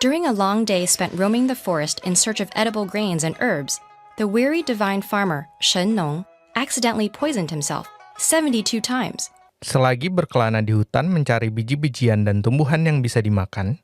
During a long day spent roaming the forest in search of edible grains and herbs, the weary divine farmer, Shen Nong, accidentally poisoned himself 72 times. Selagi berkelana di hutan mencari biji-bijian dan tumbuhan yang bisa dimakan,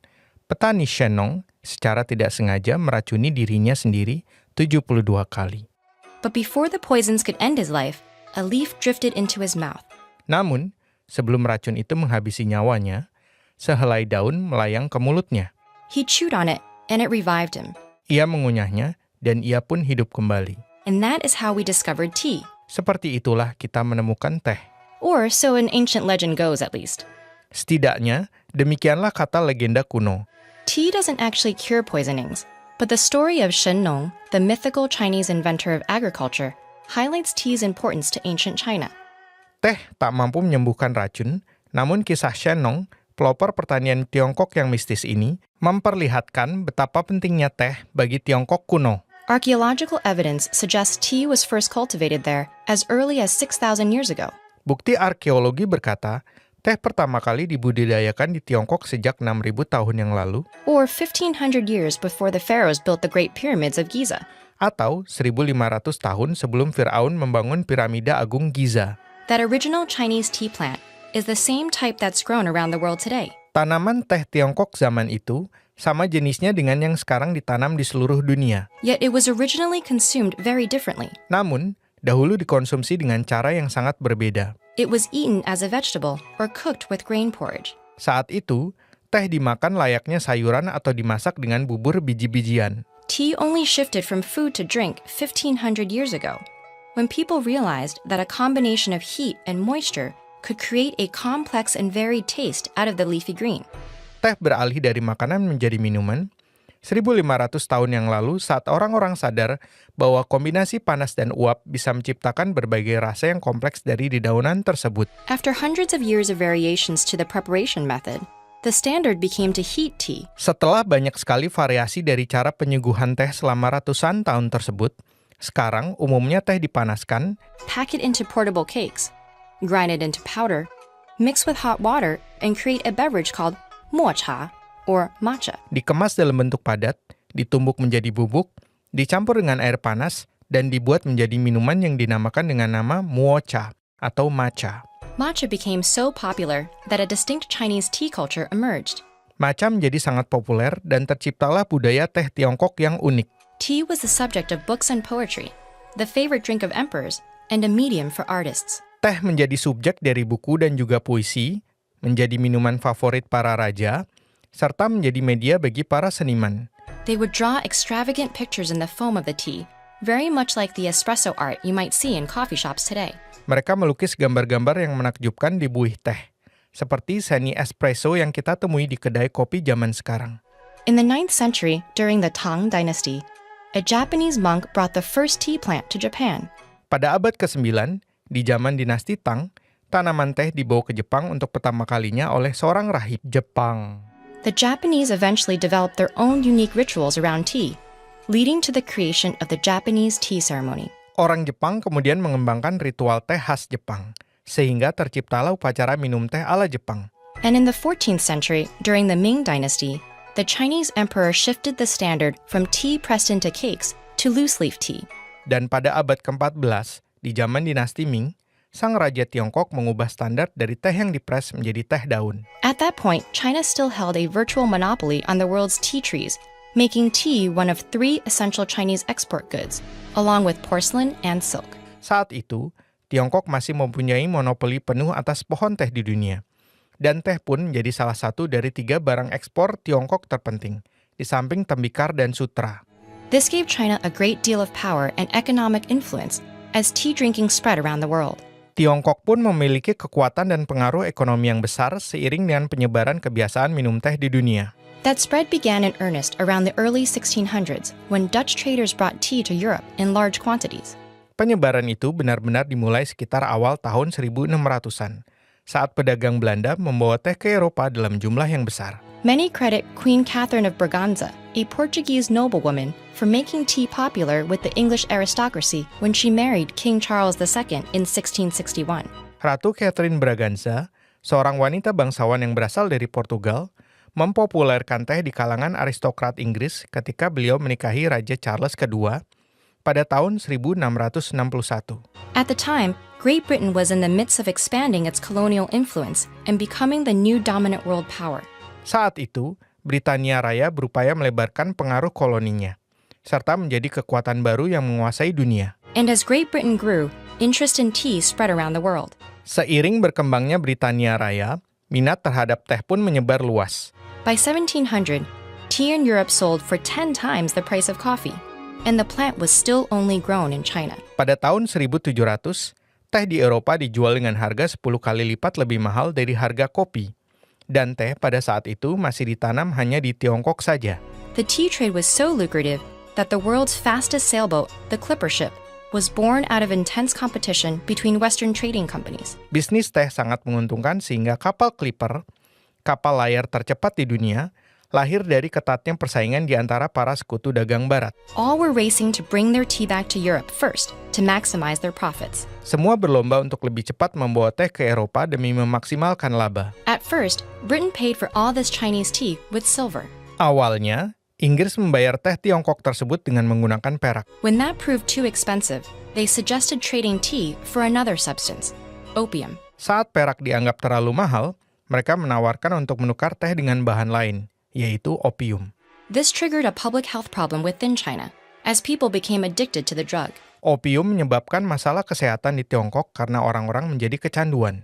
petani Shen Nong secara tidak sengaja meracuni dirinya sendiri 72 kali. But before the poisons could end his life, a leaf drifted into his mouth. Namun, sebelum racun itu menghabisi nyawanya, sehelai daun melayang ke mulutnya. He chewed on it, and it revived him. Ia mengunyahnya, dan ia pun hidup kembali. And that is how we discovered tea. Seperti itulah kita menemukan teh. Or so an ancient legend goes, at least. Setidaknya, demikianlah kata legenda kuno. Tea doesn't actually cure poisonings, but the story of Shen Nong, the mythical Chinese inventor of agriculture, highlights tea's importance to ancient China. Teh tak mampu menyembuhkan racun, namun kisah Shen Nong, pelopor pertanian Tiongkok yang mistis ini, memperlihatkan betapa pentingnya teh bagi Tiongkok kuno. Archaeological evidence suggests tea was first cultivated there as early as 6,000 years ago. Bukti arkeologi berkata, teh pertama kali dibudidayakan di Tiongkok sejak 6.000 tahun yang lalu, Or 1,500 years before the pharaohs built the Great Pyramids of Giza. atau 1.500 tahun sebelum Firaun membangun piramida Agung Giza. That original Chinese tea plant is the same type that's grown around the world today. Tanaman teh Tiongkok zaman itu sama jenisnya dengan yang sekarang ditanam di seluruh dunia. Yet it was originally consumed very differently. Namun, dahulu dikonsumsi dengan cara yang sangat berbeda. It was eaten as a vegetable or cooked with grain porridge. Saat itu, teh dimakan layaknya sayuran atau dimasak dengan bubur biji-bijian. Tea only shifted from food to drink 1,500 years ago, when people realized that a combination of heat and moisture could create a complex and varied taste out of the leafy green. Teh beralih dari makanan menjadi minuman 1.500 tahun yang lalu saat orang-orang sadar bahwa kombinasi panas dan uap bisa menciptakan berbagai rasa yang kompleks dari dedaunan tersebut. After hundreds of years of variations to the preparation method, the standard became to heat tea. Setelah banyak sekali variasi dari cara penyuguhan teh selama ratusan tahun tersebut, sekarang umumnya teh dipanaskan, Pack it into portable cakes, grind it into powder, mix with hot water, and create a beverage called mo cha, or matcha. dikemas dalam bentuk padat, ditumbuk menjadi bubuk, dicampur dengan air panas, dan dibuat menjadi minuman yang dinamakan dengan nama muocha atau matcha. Matcha became so popular that a distinct Chinese tea culture emerged. Matcha menjadi sangat populer dan terciptalah budaya teh Tiongkok yang unik. Tea was the subject of books and poetry, the favorite drink of emperors, and a medium for artists. Teh menjadi subjek dari buku dan juga puisi, menjadi minuman favorit para raja, serta menjadi media bagi para seniman. They would draw extravagant pictures in the foam of the tea, very much like the espresso art you might see in coffee shops today. Mereka melukis gambar-gambar yang menakjubkan di buih teh, seperti seni espresso yang kita temui di kedai kopi zaman sekarang. In the 9th century, during the Tang Dynasty, a Japanese monk brought the first tea plant to Japan. Pada abad ke-9, di zaman dinasti Tang, tanaman teh dibawa ke Jepang untuk pertama kalinya oleh seorang rahib Jepang. The Japanese eventually developed their own unique rituals around tea, leading to the creation of the Japanese tea ceremony. Orang Jepang kemudian mengembangkan ritual teh khas Jepang, sehingga terciptalah upacara minum teh ala Jepang. And in the 14th century, during the Ming Dynasty, the Chinese emperor shifted the standard from tea pressed into cakes to loose-leaf tea. Dan pada abad ke-14, di zaman dinasti Ming, sang raja Tiongkok mengubah standar dari teh yang dipres menjadi teh daun. At that point, China still held a virtual monopoly on the world's tea trees, making tea one of 3 essential Chinese export goods, along with porcelain and silk. Saat itu, Tiongkok masih mempunyai monopoli penuh atas pohon teh di dunia. Dan teh pun menjadi salah satu dari 3 barang ekspor Tiongkok terpenting, di samping tembikar dan sutra. This gave China a great deal of power and economic influence as tea drinking spread around the world. Tiongkok pun memiliki kekuatan dan pengaruh ekonomi yang besar seiring dengan penyebaran kebiasaan minum teh di dunia. That spread began in earnest around the early 1600s when Dutch traders brought tea to Europe in large quantities. Penyebaran itu benar-benar dimulai sekitar awal tahun 1600-an, saat pedagang Belanda membawa teh ke Eropa dalam jumlah yang besar. Many credit Queen Catherine of Braganza, a Portuguese noblewoman, for making tea popular with the English aristocracy when she married King Charles II in 1661. Ratu Catherine Braganza, seorang wanita bangsawan yang berasal dari Portugal, mempopulerkan teh di kalangan aristokrat Inggris ketika beliau menikahi Raja Charles II pada tahun 1661. At the time, Great Britain was in the midst of expanding its colonial influence and becoming the new dominant world power. Saat itu, Britania Raya berupaya melebarkan pengaruh koloninya, serta menjadi kekuatan baru yang menguasai dunia. And as Great Britain grew, interest in tea spread around the world. Seiring berkembangnya Britania Raya, minat terhadap teh pun menyebar luas. By 1700, tea in Europe sold for 10 times the price of coffee, and the plant was still only grown in China. Pada tahun 1700, teh di Eropa dijual dengan harga 10 kali lipat lebih mahal dari harga kopi. Dan teh pada saat itu masih ditanam hanya di Tiongkok saja. The tea trade was so lucrative that the world's fastest sailboat, the Clipper ship, was born out of intense competition between Western trading companies. Bisnis teh sangat menguntungkan sehingga kapal Clipper, kapal layar tercepat di dunia, lahir dari ketatnya persaingan di antara para sekutu dagang barat. All were racing to bring their tea back to Europe first to maximize their profits. Semua berlomba untuk lebih cepat membawa teh ke Eropa demi memaksimalkan laba. At first, Britain paid for all this Chinese tea with silver. Awalnya, Inggris membayar teh Tiongkok tersebut dengan menggunakan perak. When that proved too expensive, they suggested trading tea for another substance, opium. Saat perak dianggap terlalu mahal, mereka menawarkan untuk menukar teh dengan bahan lain, yaitu opium. This triggered a public health problem within China, as people became addicted to the drug. Opium menyebabkan masalah kesehatan di Tiongkok karena orang-orang menjadi kecanduan.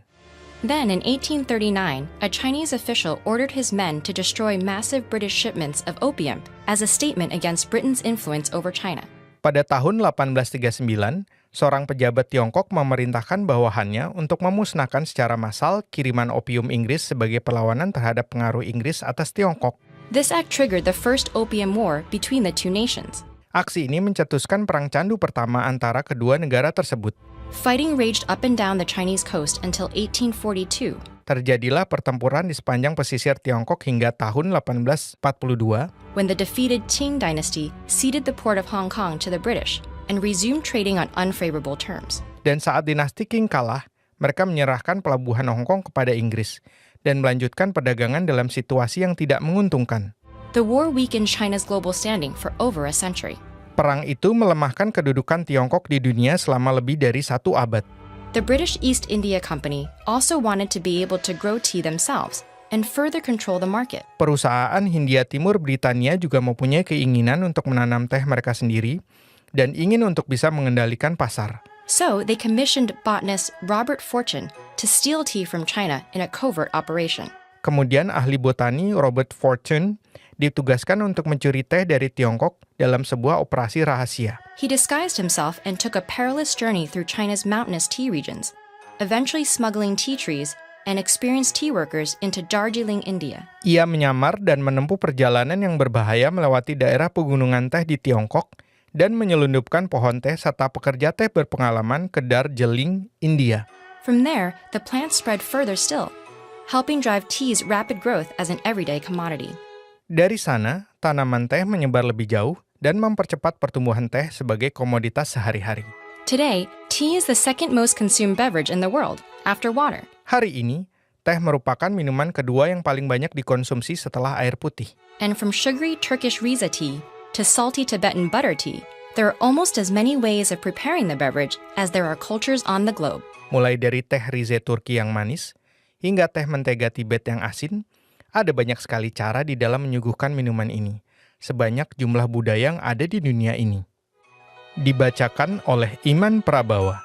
Then, in 1839, a Chinese official ordered his men to destroy massive British shipments of opium as a statement against Britain's influence over China. Pada tahun 1839, seorang pejabat Tiongkok memerintahkan bawahannya untuk memusnahkan secara massal kiriman opium Inggris sebagai perlawanan terhadap pengaruh Inggris atas Tiongkok. This act triggered the first opium war between the two nations. Aksi ini mencetuskan perang candu pertama antara kedua negara tersebut. Fighting raged up and down the Chinese coast until 1842. Terjadilah pertempuran di sepanjang pesisir Tiongkok hingga tahun 1842, when the defeated Qing dynasty ceded the port of Hong Kong to the British and resumed trading on unfavorable terms. Dan saat dinasti Qing kalah, mereka menyerahkan pelabuhan Hong Kong kepada Inggris dan melanjutkan perdagangan dalam situasi yang tidak menguntungkan. The war weakened China's global standing for over a century. Perang itu melemahkan kedudukan Tiongkok di dunia selama lebih dari 1 abad. The British East India Company also wanted to be able to grow tea themselves and further control the market. Perusahaan Hindia Timur Britania juga mempunyai keinginan untuk menanam teh mereka sendiri dan ingin untuk bisa mengendalikan pasar. So, they commissioned botanist Robert Fortune to steal tea from China in a covert operation. Kemudian ahli botani Robert Fortune ditugaskan untuk mencuri teh dari Tiongkok dalam sebuah operasi rahasia. He disguised himself and took a perilous journey through China's mountainous tea regions, eventually smuggling tea trees and experienced tea workers into Darjeeling, India. Ia menyamar dan menempuh perjalanan yang berbahaya melewati daerah pegunungan teh di Tiongkok dan menyelundupkan pohon teh serta pekerja teh berpengalaman ke Darjeeling, India. From there, the plant spread further still, helping drive tea's rapid growth as an everyday commodity. Dari sana, tanaman teh menyebar lebih jauh dan mempercepat pertumbuhan teh sebagai komoditas sehari-hari. Today, tea is the second most consumed beverage in the world, after water. Hari ini, teh merupakan minuman kedua yang paling banyak dikonsumsi setelah air putih. And from sugary Turkish Riza tea to salty Tibetan butter tea, there are almost as many ways of preparing the beverage as there are cultures on the globe. Mulai dari teh Rize Turki yang manis, hingga teh mentega Tibet yang asin, ada banyak sekali cara di dalam menyuguhkan minuman ini, sebanyak jumlah budaya yang ada di dunia ini. Dibacakan oleh Iman Prabawa.